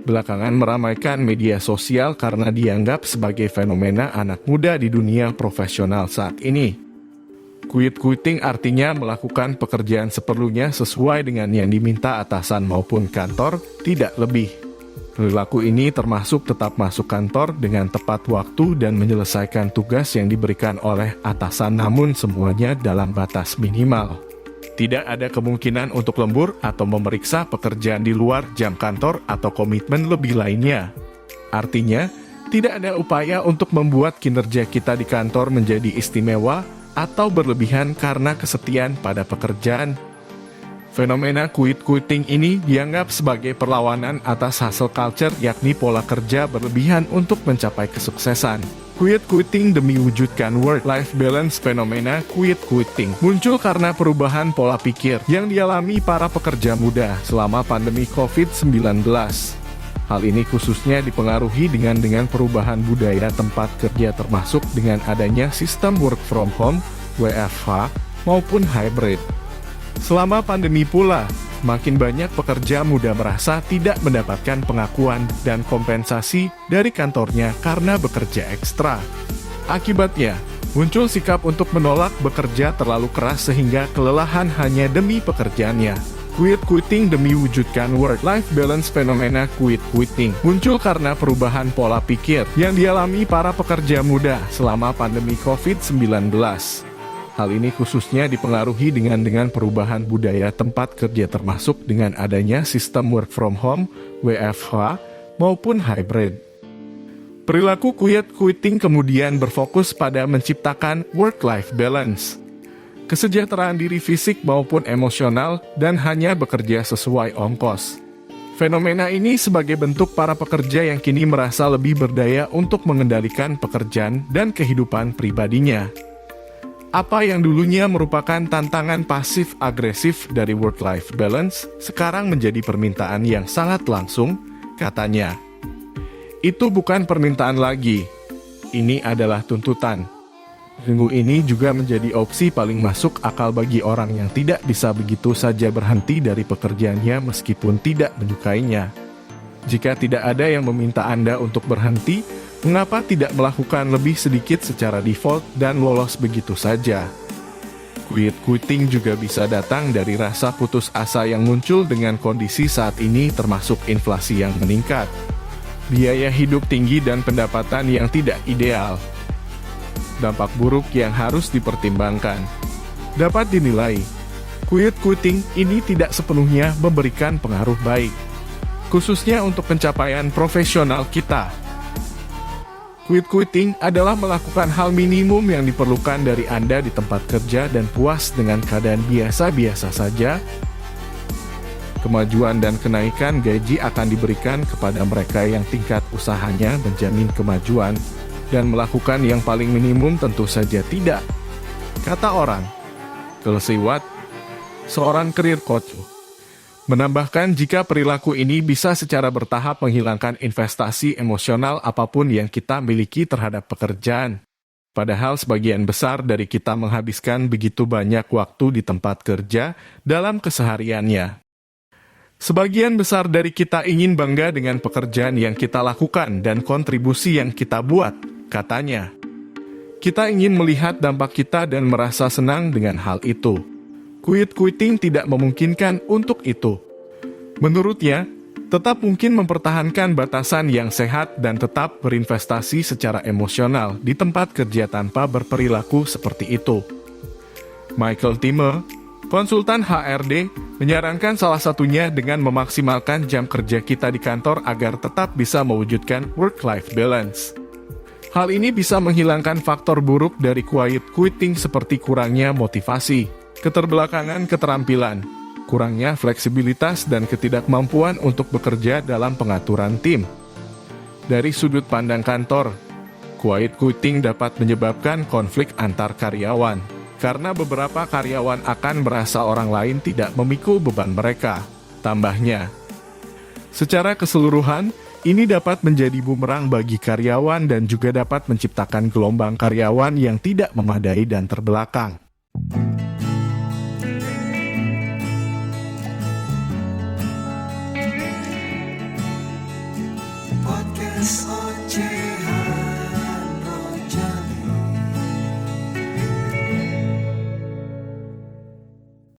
belakangan meramaikan media sosial karena dianggap sebagai fenomena anak muda di dunia profesional saat ini. Quiet quitting artinya melakukan pekerjaan seperlunya sesuai dengan yang diminta atasan maupun kantor, tidak lebih. Perilaku ini termasuk tetap masuk kantor dengan tepat waktu dan menyelesaikan tugas yang diberikan oleh atasan, namun semuanya dalam batas minimal. Tidak ada kemungkinan untuk lembur atau memeriksa pekerjaan di luar jam kantor atau komitmen lebih lainnya. Artinya, tidak ada upaya untuk membuat kinerja kita di kantor menjadi istimewa atau berlebihan karena kesetiaan pada pekerjaan. Fenomena quiet quitting ini dianggap sebagai perlawanan atas hustle culture, yakni pola kerja berlebihan untuk mencapai kesuksesan. Quiet quitting demi wujudkan work-life balance. Fenomena quiet quitting muncul karena perubahan pola pikir yang dialami para pekerja muda selama pandemi COVID-19. Hal ini khususnya dipengaruhi dengan perubahan budaya tempat kerja, termasuk dengan adanya sistem work from home, WFH, maupun hybrid. Selama pandemi pula, makin banyak pekerja muda merasa tidak mendapatkan pengakuan dan kompensasi dari kantornya karena bekerja ekstra. Akibatnya, muncul sikap untuk menolak bekerja terlalu keras sehingga kelelahan hanya demi pekerjaannya. Quiet quitting demi wujudkan work-life balance. Fenomena quiet quitting muncul karena perubahan pola pikir yang dialami para pekerja muda selama pandemi COVID-19. Hal ini khususnya dipengaruhi dengan perubahan budaya tempat kerja, termasuk dengan adanya sistem work from home, WFH, maupun hybrid. Perilaku quiet quitting kemudian berfokus pada menciptakan work-life balance, kesejahteraan diri fisik maupun emosional, dan hanya bekerja sesuai ongkos. Fenomena ini sebagai bentuk para pekerja yang kini merasa lebih berdaya untuk mengendalikan pekerjaan dan kehidupan pribadinya. Apa yang dulunya merupakan tantangan pasif-agresif dari work-life balance, sekarang menjadi permintaan yang sangat langsung, katanya. Itu bukan permintaan lagi, ini adalah tuntutan. Minggu ini juga menjadi opsi paling masuk akal bagi orang yang tidak bisa begitu saja berhenti dari pekerjaannya meskipun tidak menyukainya. Jika tidak ada yang meminta Anda untuk berhenti, mengapa tidak melakukan lebih sedikit secara default dan lolos begitu saja? Quiet quitting juga bisa datang dari rasa putus asa yang muncul dengan kondisi saat ini, termasuk inflasi yang meningkat, biaya hidup tinggi, dan pendapatan yang tidak ideal. Dampak buruk yang harus dipertimbangkan. Dapat dinilai, quiet quitting ini tidak sepenuhnya memberikan pengaruh baik, khususnya untuk pencapaian profesional kita. Quiet quitting adalah melakukan hal minimum yang diperlukan dari Anda di tempat kerja dan puas dengan keadaan biasa-biasa saja. Kemajuan dan kenaikan gaji akan diberikan kepada mereka yang tingkat usahanya menjamin kemajuan, dan melakukan yang paling minimum tentu saja tidak. Kata orang, Kelsey Watt, seorang career coach, menambahkan jika perilaku ini bisa secara bertahap menghilangkan investasi emosional apapun yang kita miliki terhadap pekerjaan. Padahal sebagian besar dari kita menghabiskan begitu banyak waktu di tempat kerja dalam kesehariannya. Sebagian besar dari kita ingin bangga dengan pekerjaan yang kita lakukan dan kontribusi yang kita buat, katanya. Kita ingin melihat dampak kita dan merasa senang dengan hal itu. Quiet quitting tidak memungkinkan untuk itu. Menurutnya, tetap mungkin mempertahankan batasan yang sehat dan tetap berinvestasi secara emosional di tempat kerja tanpa berperilaku seperti itu. Michael Timmer, konsultan HRD, menyarankan salah satunya dengan memaksimalkan jam kerja kita di kantor agar tetap bisa mewujudkan work-life balance. Hal ini bisa menghilangkan faktor buruk dari quiet quitting seperti kurangnya motivasi, keterbelakangan keterampilan, kurangnya fleksibilitas, dan ketidakmampuan untuk bekerja dalam pengaturan tim. Dari sudut pandang kantor, quiet quitting dapat menyebabkan konflik antar karyawan, karena beberapa karyawan akan merasa orang lain tidak memikul beban mereka. Tambahnya, secara keseluruhan, ini dapat menjadi bumerang bagi karyawan dan juga dapat menciptakan gelombang karyawan yang tidak memadai dan terbelakang.